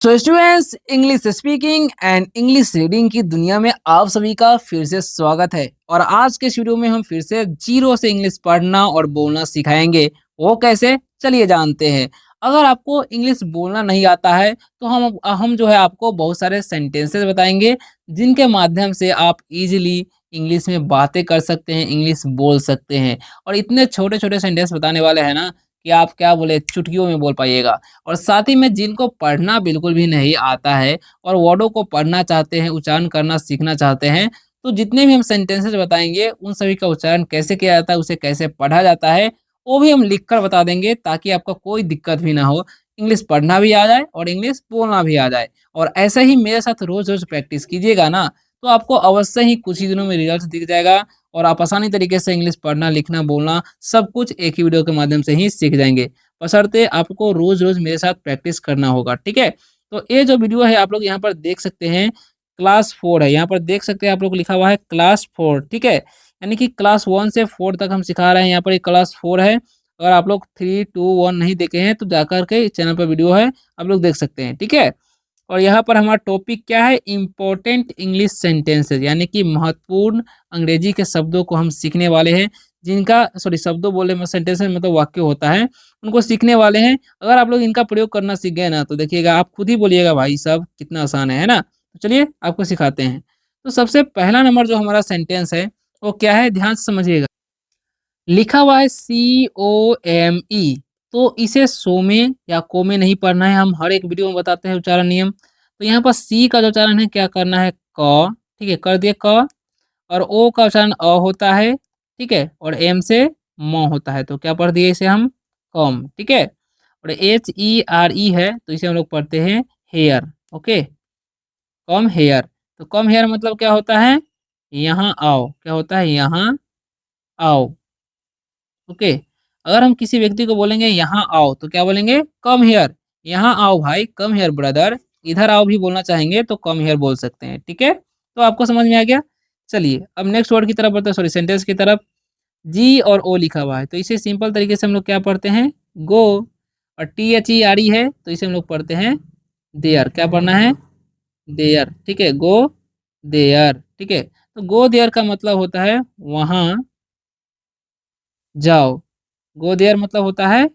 So students, English speaking and English reading की दुनिया में आप सभी का फिर से स्वागत है। और आज के इस वीडियो में हम फिर से जीरो से इंग्लिश पढ़ना और बोलना सिखाएंगे। वो कैसे, चलिए जानते हैं। अगर आपको इंग्लिश बोलना नहीं आता है तो हम जो है आपको बहुत सारे सेंटेंसेस बताएंगे जिनके माध्यम से आप इजीली इंग्लिश में बातें कर सकते हैं, इंग्लिश बोल सकते हैं। और इतने छोटे छोटे सेंटेंस बताने वाले हैं ना कि आप क्या बोले, चुटकियों में बोल पाइएगा। और साथ ही में जिनको पढ़ना बिल्कुल भी नहीं आता है और वर्डों को पढ़ना चाहते हैं, उच्चारण करना सीखना चाहते हैं, तो जितने भी हम सेंटेंसेस बताएँगे, उन सभी का उच्चारण कैसे किया जाता है, उसे कैसे पढ़ा जाता है, वो भी हम लिख कर बता देंगे ताकि आपको कोई दिक्कत भी ना हो। इंग्लिश पढ़ना भी आ जाए और इंग्लिश बोलना भी आ जाए। और ऐसे ही मेरे साथ रोज़-रोज़ प्रैक्टिस कीजिएगा ना, तो आपको अवश्य ही कुछ ही दिनों में रिजल्ट दिख जाएगा और आप आसानी तरीके से इंग्लिश पढ़ना, लिखना, बोलना सब कुछ एक ही वीडियो के माध्यम से ही सीख जाएँगे। बशर्ते आपको रोज़-रोज़ मेरे साथ प्रैक्टिस करना होगा, ठीक है? तो ये जो वीडियो है आप लोग यहाँ पर देख सकते हैं, क्लास 4 है, यहाँ पर देख सकते हैं आप लोग लिखा हुआ है क्लास 4, ठीक है? यानी कि क्लास 1 से 4 तक हम सिखा रहे हैं, यहाँ पर ये क्लास 4 है। अगर आप लोग 3, 2, 1 नहीं देखे हैं तो जाकर के चैनल पे वीडियो है, आप लोग देख सकते हैं, ठीक है? और यहाँ पर हमारा टॉपिक क्या है? इम्पोर्टेंट इंग्लिश सेंटेंसेस, यानी कि महत्वपूर्ण अंग्रेजी के शब्दों को हम सीखने वाले हैं, जिनका सॉरी शब्दों बोले में सेंटेंस में मतलब वाक्य होता है, उनको सीखने वाले हैं। अगर आप लोग इनका प्रयोग करना सीख गए ना तो देखिएगा आप खुद ही बोलिएगा भाई साहब कितना आसान है ना? तो चलिए आपको सिखाते हैं। तो सबसे पहला नंबर जो हमारा सेंटेंस है वो क्या है? ध्यान से समझिएगा। लिखा हुआ है COME, तो इसे सो में या को में नहीं पढ़ना है, हम हर एक वीडियो में बताते हैं उच्चारण नियम। तो यहाँ पर सी का जो उच्चारण है क्या करना है? क, ठीक है, कर दिए क। और ओ का उच्चारण अ होता है, ठीक है, और एम से म होता है, तो क्या पढ़ दिए इसे हम? कम, ठीक है। और HERE है तो इसे हम लोग पढ़ते हैं हेयर, ओके, कम हेयर। तो कम हेयर मतलब क्या होता है? यहाँ आओ, क्या होता है? यहाँ आओ, ओके। अगर हम किसी व्यक्ति को बोलेंगे यहाँ आओ तो क्या बोलेंगे? Come here. यहाँ आओ भाई, कम हियर ब्रदर। इधर आओ भी बोलना चाहेंगे तो कम हियर बोल सकते हैं, ठीक है। तो आपको समझ में आ गया। चलिए अब नेक्स्ट वर्ड की तरफ बढ़ते हैं, सॉरी सेंटेंस की तरफ। जी और ओ लिखा हुआ है तो इसे सिंपल तरीके से हम लोग क्या पढ़ते हैं? गो। और THERE है तो इसे हम लोग पढ़ते हैं देयर। क्या पढ़ना है? देयर, ठीक है, गो देयर, ठीक है। तो गो देयर का मतलब होता है वहाँ जाओ। गो देयर मतलब होता है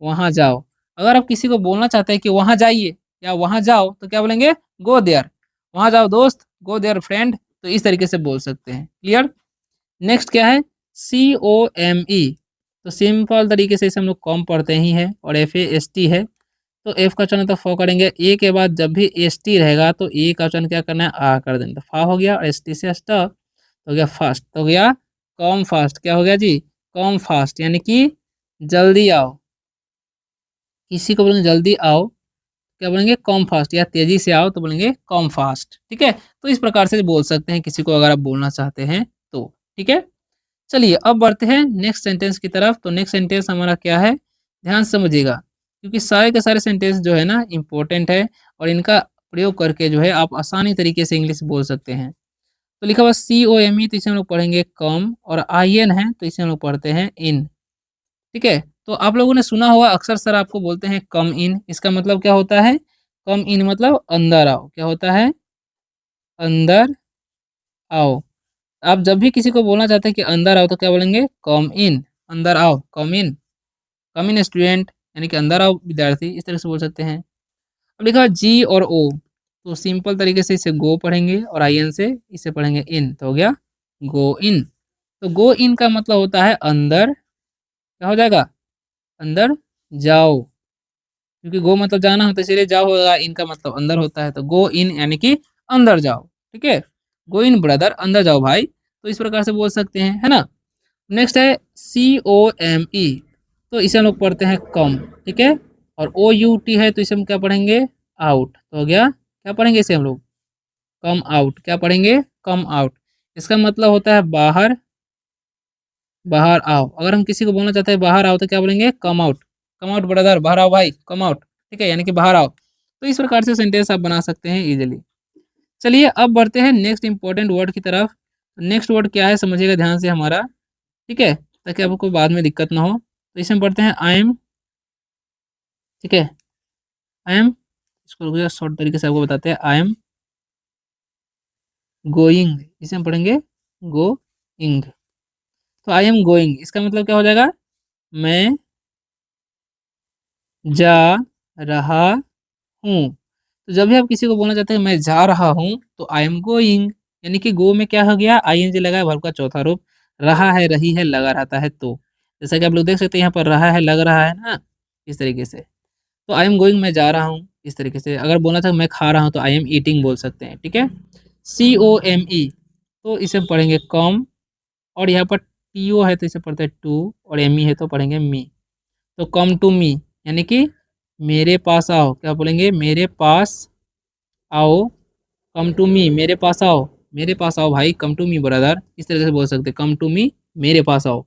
वहाँ जाओ। अगर आप किसी को बोलना चाहते हैं कि वहाँ जाइए या वहाँ जाओ तो क्या बोलेंगे? Go there. वहाँ जाओ दोस्त, गो देयर फ्रेंड। तो इस तरीके से बोल सकते हैं, क्लियर। नेक्स्ट क्या है? COME, तो सिंपल तरीके से इसे हम लोग कॉम पढ़ते ही हैं। और FAST है तो एफ का उच्चारण तो फ करेंगे, ए के बाद जब भी ST रहेगा तो ए का उच्चारण क्या करना है? आ कर देना, तो फा हो गया। और ST से स्ट तो हो गया फास्ट, तो हो गया कम फास्ट। क्या हो गया जी? कम फास्ट, यानी कि जल्दी आओ। किसी को बोलेंगे जल्दी आओ, क्या बोलेंगे? Come fast. या तेजी से आओ तो बोलेंगे कम फास्ट, ठीक है। तो इस प्रकार से बोल सकते हैं किसी को अगर आप बोलना चाहते हैं तो, ठीक है। चलिए अब बढ़ते हैं नेक्स्ट सेंटेंस की तरफ। तो नेक्स्ट सेंटेंस हमारा क्या है? ध्यान से समझिएगा, क्योंकि सारे के सारे सेंटेंस जो है ना इम्पोर्टेंट है और इनका प्रयोग करके जो है आप आसानी तरीके से इंग्लिश बोल सकते हैं। तो लिखा हुआ COME तो इसे हम लोग पढ़ेंगे कम। और IN है तो इसे हम लोग पढ़ते हैं इन, ठीक है। तो आप लोगों ने सुना होगा अक्सर सर आपको बोलते हैं कम इन, इसका मतलब क्या होता है? कम इन मतलब अंदर आओ। क्या होता है? अंदर आओ। आप जब भी किसी को बोलना चाहते हैं कि अंदर आओ तो क्या बोलेंगे? कम इन, अंदर आओ, कम इन स्टूडेंट, यानी कि अंदर आओ विद्यार्थी, इस तरह से बोल सकते हैं। अब लिखा है जी और ओ, तो सिंपल तरीके से इसे गो पढ़ेंगे और IN से इसे पढ़ेंगे इन, तो हो गया गो इन। तो गो इन का मतलब होता है अंदर, क्या हो जाएगा? अंदर जाओ, क्योंकि गो मतलब जाना होता है इसीलिए जाओ होगा, इन का मतलब अंदर होता है, तो गो इन यानी कि अंदर जाओ, ठीक है। गो इन ब्रदर, अंदर जाओ भाई। तो इस प्रकार से बोल सकते हैं, है ना। नेक्स्ट है COME, तो इसे हम लोग पढ़ते हैं कम, ठीक है। और OUT है तो इसे हम क्या पढ़ेंगे? आउट, तो हो गया क्या पढ़ेंगे इसे हम लोग? Come out. क्या पढ़ेंगे? Come out. इसका मतलब होता है बाहर, बाहर आओ। अगर हम किसी को बोलना चाहते हैं बाहर आओ तो क्या बोलेंगे? Come out, come out brother, बाहर आओ भाई, कम आउट, ठीक है, यानी कि बाहर आओ। तो इस प्रकार से सेंटेंस आप बना सकते हैं इजीली। चलिए अब बढ़ते हैं नेक्स्ट इंपॉर्टेंट वर्ड की तरफ। नेक्स्ट वर्ड क्या है समझिएगा ध्यान से हमारा, ठीक है, ताकि आपको बाद में दिक्कत ना हो। तो इसे हम पढ़ते हैं आई एम, ठीक है, आई एम। इसको रुकिए शॉर्ट तरीके से आपको बताते हैं। आई एम गोइंग, इसे हम पढ़ेंगे गोइंग। तो आई एम गोइंग इसका मतलब क्या हो जाएगा, मैं जा रहा हूँ। तो जब भी आप किसी को बोलना चाहते हैं मैं जा रहा हूँ, तो आई एम गोइंग, यानी कि गो में क्या हो गया, आईएनजी लगा है, वर्ब का चौथा रूप। रहा है, रही है, लगा रहता है तो। जैसा कि आप लोग देख सकते हैं यहाँ पर रहा है, लग रहा है ना, इस तरीके से। तो आई एम गोइंग, मैं जा रहा हूँ, इस तरीके से। अगर बोलना था मैं खा रहा हूँ, तो आई एम ईटिंग बोल सकते हैं, ठीक है। COME, तो इसे हम पढ़ेंगे कम, और यहाँ पर TO है तो इसे पढ़ते हैं टू, और ME है तो पढ़ेंगे मी। तो कम टू मी, यानी कि मेरे पास आओ, क्या बोलेंगे, मेरे पास आओ। कम टू मी, मेरे पास आओ, मेरे पास आओ भाई, कम टू मी ब्रदर, इस तरह से बोल सकते हैं, कम टू मी, मेरे पास आओ।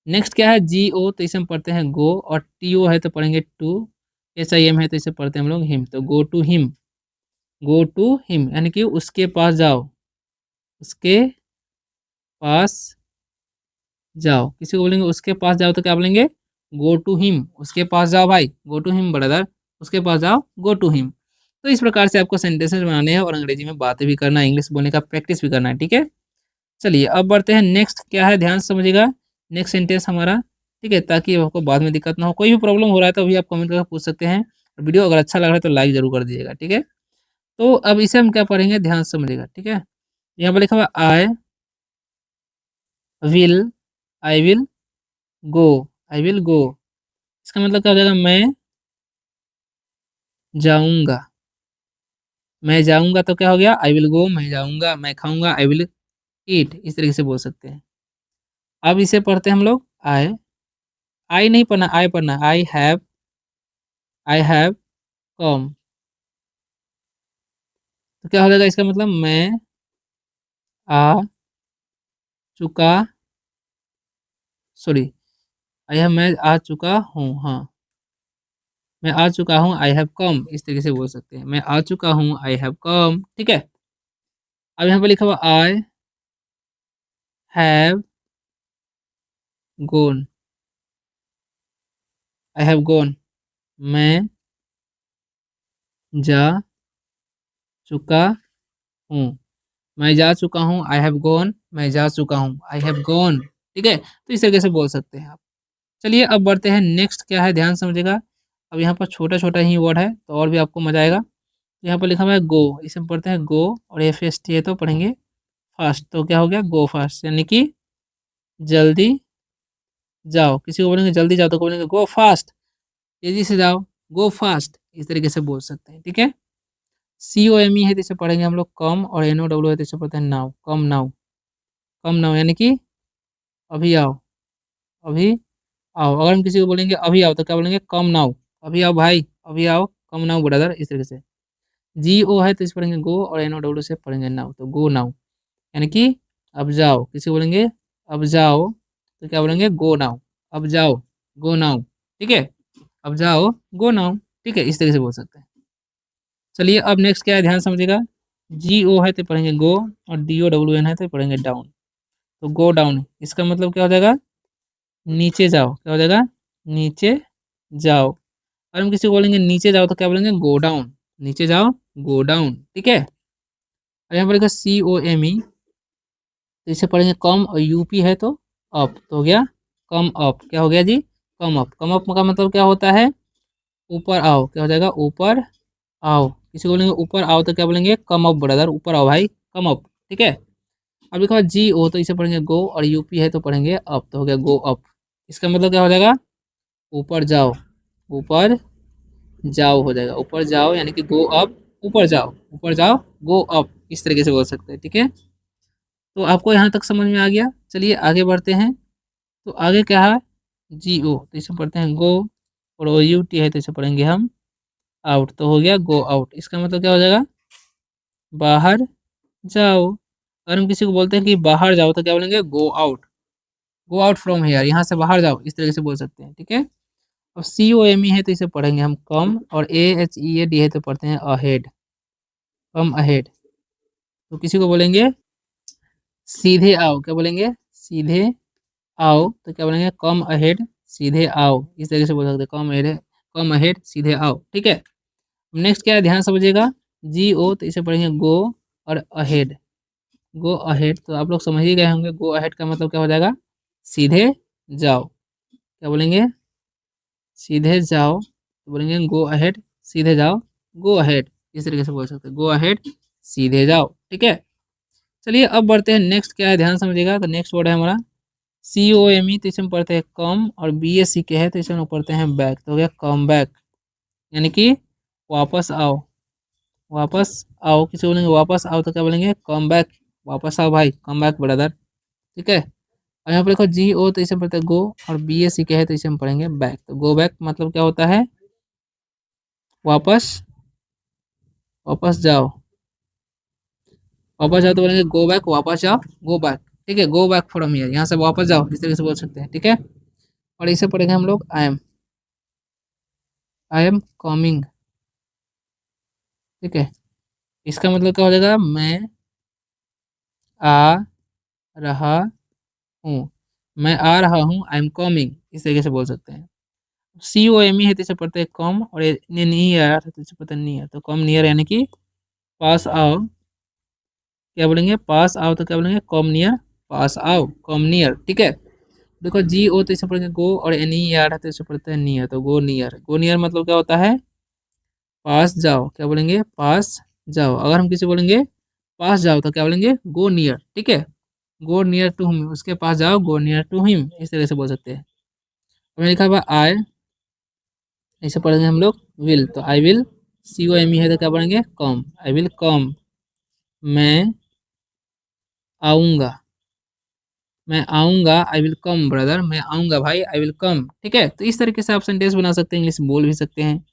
नेक्स्ट क्या है, GO, तो इसे हम पढ़ते हैं गो, और TO है तो पढ़ेंगे टू, SIM है तो इसे पढ़ते हैं हम लोग हिम। तो go to him, go to him, यानी कि उसके पास जाओ, उसके पास जाओ। किसी को बोलेंगे उसके पास जाओ, तो क्या बोलेंगे, गो टू हिम, उसके पास जाओ भाई, गो टू हिम ब्रदर, उसके पास जाओ, गो टू हिम। तो इस प्रकार से आपको सेंटेंसेस बनाने हैं, और अंग्रेजी में बातें भी करना है, इंग्लिश बोलने का प्रैक्टिस भी करना है, ठीक है। चलिए अब बढ़ते हैं, नेक्स्ट क्या है, ध्यान से समझिएगा। नेक्स्ट सेंटेंस हमारा, ठीक है, ताकि आपको बाद में दिक्कत ना हो। कोई भी प्रॉब्लम हो रहा है तो अभी आप कमेंट करके पूछ सकते हैं। और वीडियो अगर अच्छा लग रहा है तो लाइक जरूर कर दीजिएगा, ठीक है। तो अब इसे हम क्या पढ़ेंगे, ध्यान से समझिएगा, ठीक है। यहाँ पर लिखा हुआ will I will go, I will go, इसका मतलब क्या हो जाएगा, मैं जाऊंगा। मैं जाऊंगा तो क्या हो गया, आई विल गो, मैं जाऊंगा। मैं खाऊंगा, आई विल ईट, इस तरीके से बोल सकते हैं। अब इसे पढ़ते हैं हम लोग आई, आई नहीं पढ़ना, आई पढ़ना, आई हैव कम। तो क्या हो जाएगा, इसका मतलब मैं आ चुका, सॉरी, मैं आ चुका हूँ, हाँ, मैं आ चुका हूँ, आई हैव कम, इस तरीके से बोल सकते हैं, मैं आ चुका हूँ, आई हैव कम, ठीक है। अब यहाँ पर लिखा हुआ I have gone, I have gone, मैं जा चुका हूँ, मैं जा चुका हूँ, आई हैव गॉन, मैं जा चुका हूँ, आई हैव गॉन, ठीक है। तो इस तरीके से बोल सकते हैं आप। चलिए अब बढ़ते हैं, नेक्स्ट क्या है, ध्यान समझिएगा। अब यहाँ पर छोटा छोटा ही वर्ड है, तो और भी आपको मजा आएगा। तो यहाँ पर लिखा हुआ है गो, इसे हम पढ़ते हैं गो, और FST है तो पढ़ेंगे फास्ट। तो क्या हो गया, गो फास्ट, यानी कि जल्दी जाओ। किसी को बोलेंगे जल्दी जाओ, तो बोलेंगे गो फास्ट, तेजी से जाओ, गो फास्ट, इस तरीके से बोल सकते हैं, ठीक है। COME है तो इसे पढ़ेंगे हम लोग कम, और NOW है तो इसे पढ़ते हैं now, come now, come now, यानी कि अभी आओ, अभी आओ। अगर हम किसी को बोलेंगे अभी आओ, तो क्या बोलेंगे, कम नाउ, अभी आओ भाई, अभी आओ, कम नाउ ब्रदर, इस तरीके से। GO है तो इसे पढ़ेंगे गो, और NOW से पढ़ेंगे नाउ, तो गो नाउ, यानी कि अब जाओ। किसी को बोलेंगे अब जाओ, तो क्या बोलेंगे, गो नाउ, अब जाओ, गो नाउ, ठीक है, अब जाओ, गो नाउ, ठीक है, इस तरीके से बोल सकते हैं। चलिए अब नेक्स्ट क्या है, ध्यान समझिएगा। GO है तो पढ़ेंगे गो, और DOWN है तो पढ़ेंगे डाउन। तो गो डाउन, इसका मतलब क्या हो जाएगा, नीचे जाओ, क्या हो जाएगा, नीचे जाओ। और हम किसी को बोलेंगे नीचे जाओ, तो क्या बोलेंगे, गो डाउन, नीचे जाओ, गो डाउन, ठीक है। और यहाँ पर लिखा COME, तो इसे पढ़ेंगे कम, और UP है तो अप, तो हो गया कम अप, क्या हो गया जी, कम अप। कम अप का मतलब क्या होता है, ऊपर आओ, क्या हो जाएगा, ऊपर आओ। किसी को बोलेंगे ऊपर आओ, तो क्या बोलेंगे, कम अप ब्रदर, ऊपर आओ भाई, कम अप, ठीक है। अब लिखा हुआ GO, तो इसे पढ़ेंगे गो, और UP है तो पढ़ेंगे अप, तो हो गया गो अप। इसका मतलब क्या हो जाएगा, ऊपर जाओ, ऊपर जाओ हो जाएगा, ऊपर जाओ, यानी कि गो अप, ऊपर जाओ, ऊपर जाओ, गो अप, इस तरीके से बोल सकते हैं, ठीक है। तो आपको यहाँ तक समझ में आ गया। चलिए आगे बढ़ते हैं। तो आगे क्या है, GO, तो इसे पढ़ते हैं गो, और OUT है तो इसे पढ़ेंगे हम आउट, तो हो गया गो आउट। इसका मतलब क्या हो जाएगा, बाहर जाओ। अगर हम किसी को बोलते हैं कि बाहर जाओ, तो क्या बोलेंगे, गो आउट फ्रॉम हेयर, यहाँ से बाहर जाओ, इस तरीके से बोल सकते हैं, ठीक है। और COME है तो इसे पढ़ेंगे हम कम, और AHEAD है तो पढ़ते हैं अहेड, कम अहेड। तो किसी को बोलेंगे सीधे आओ, क्या बोलेंगे, सीधे आओ, तो क्या बोलेंगे, कम अहेड, सीधे आओ, इस तरीके से बोल सकते हैं, कम अहेड, कम अहेड, सीधे आओ, ठीक है। नेक्स्ट क्या है, ध्यान समझिएगा, जी ओ तो इसे पढ़ेंगे गो और अहेड। गो अहेड तो आप लोग समझ ही गए होंगे, गो अहेड का मतलब क्या हो जाएगा, सीधे जाओ। क्या बोलेंगे, सीधे जाओ, तो बोलेंगे गो अहेड, सीधे जाओ, गो अहेड, इस तरीके से बोल सकते हैं, गो अहेड, सीधे जाओ। ठीक है, चलिए अब बढ़ते हैं, नेक्स्ट क्या है ध्यान समझिएगा। तो नेक्स्ट वर्ड है हमारा सी ओ एम ई, तो इसे हम पढ़ते हैं कम, और बी एस सी के है तो इसे हम लोग पढ़ते हैं बैक, तो हो गया कम बैक, यानी कि वापस आओ। वापस आओ किसे बोलेंगे, वापस आओ तो क्या बोलेंगे, कम बैक, वापस आओ भाई, कम बैक ब्रदर। ठीक है, और यहाँ पर देखो जी ओ तो इसे हम पढ़ते हैं गो, और बी एस सी के है तो इसे हम पढ़ेंगे बैक। तो गो बैक मतलब क्या होता है, वापस, वापस जाओ। वापस जाओ तो बोलेंगे गो बैक, वापस जाओ, गो बैक। ठीक है, गो बैक फ्रॉम हियर, यहाँ से वापस जाओ, इस तरीके से बोल सकते हैं। ठीक है, और इसे पढ़ेंगे हम लोग आई एम कमिंग। ठीक है, इसका मतलब क्या हो जाएगा, मैं आ रहा हूँ, मैं आ रहा हूँ, आई एम कमिंग, इस तरीके से बोल सकते हैं। सी ओ एम ई है तो इसे पढ़ते हैं कम, और नियर है तो इसे पढ़ते हैं नियर, तो कम नियर यानी कि पास आओ। क्या बोलेंगे, पास आओ तो क्या बोलेंगे, कम नियर, पास आओ, कम नियर। ठीक है, देखो जी ओ तो इसे पढ़ेंगे गो, और एन ई आर है तो इसे पढ़ते हैं नियर, तो गो नियर। गो नियर मतलब क्या होता है, पास जाओ। क्या बोलेंगे, पास जाओ। अगर हम किसी बोलेंगे पास जाओ तो क्या बोलेंगे, गो नियर। ठीक है, गो नियर टू हिम, उसके पास जाओ, गो नियर टू हिम, इस तरह से बोल सकते हैं। हमने लिखा हुआ आई, इसे पढ़ेंगे हम लोग विल, तो I will, C O M E है तो क्या पढ़ेंगे, कम, आई विल कम, मैं आऊँगा, मैं आऊँगा, आई विल कम ब्रदर, मैं आऊँगा भाई, आई विल कम। ठीक है, तो इस तरीके से आप सेंटेंस बना सकते हैं, इंग्लिश बोल भी सकते हैं।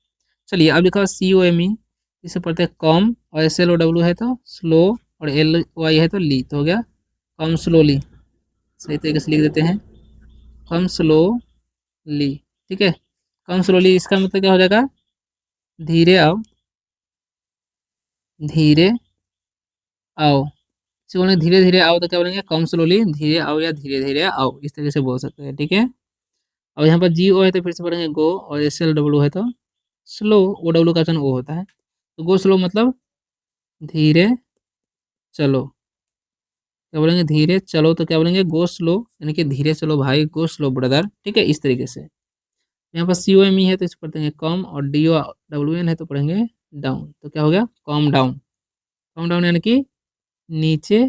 चलिए अब लिखा हुआ सी ओ एम ई, इसे पढ़ते हैं कम, और एस एल ओ डब्ल्यू है तो स्लो, और एल वाई है तो ली, तो हो गया कम स्लोली। सही तरीके से लिख देते हैं, कम स्लोली। ठीक है, कम स्लोली इसका मतलब क्या हो जाएगा, धीरे आओ, धीरे आओ। इसे बोलेंगे धीरे धीरे आओ तो क्या बोलेंगे, कम स्लोली, धीरे आओ या धीरे धीरे आओ, इस तरीके से बोल सकते हैं। ठीक है, और यहाँ पर जी ओ है तो फिर से पढ़ेंगे गो, और एस एल डब्ल्यू है तो स्लो, ओ डब्ल्यू का ओ होता है, तो गो स्लो मतलब धीरे चलो। क्या बोलेंगे, धीरे चलो तो क्या बोलेंगे, गो स्लो, यानी कि धीरे चलो भाई, गो स्लो ब्रदर। ठीक है, इस तरीके से। यहाँ पर सी ओ एम ई है तो इसे पढ़ते हैं कम, और डी ओ डब्ल्यू एन है तो पढ़ेंगे डाउन, तो क्या हो गया, कम डाउन। कम डाउन यानी कि नीचे,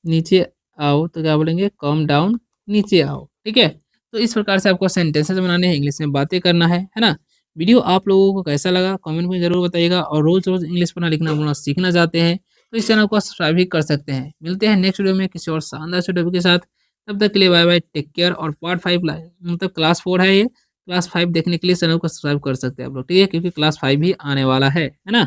नीचे आओ तो क्या बोलेंगे, कम डाउन, नीचे आओ। ठीक है, तो इस प्रकार से आपको सेंटेंसेस बनाने हैं, इंग्लिश में बातें करना है ना। वीडियो आप लोगों को कैसा लगा कमेंट में जरूर बताइएगा, और रोज रोज इंग्लिश पढ़ना लिखना बोलना सीखना चाहते हैं तो इस चैनल को सब्सक्राइब भी कर सकते हैं। मिलते हैं नेक्स्ट वीडियो में किसी और शानदार से टॉपिक के साथ, तब तक के लिए बाय बाय, टेक केयर। और पार्ट 5 मतलब क्लास 4 है ये, क्लास 5 देखने के लिए चैनल को सब्सक्राइब कर सकते हैं आप लोग। ठीक है, क्योंकि क्लास 5 भी आने वाला है ना।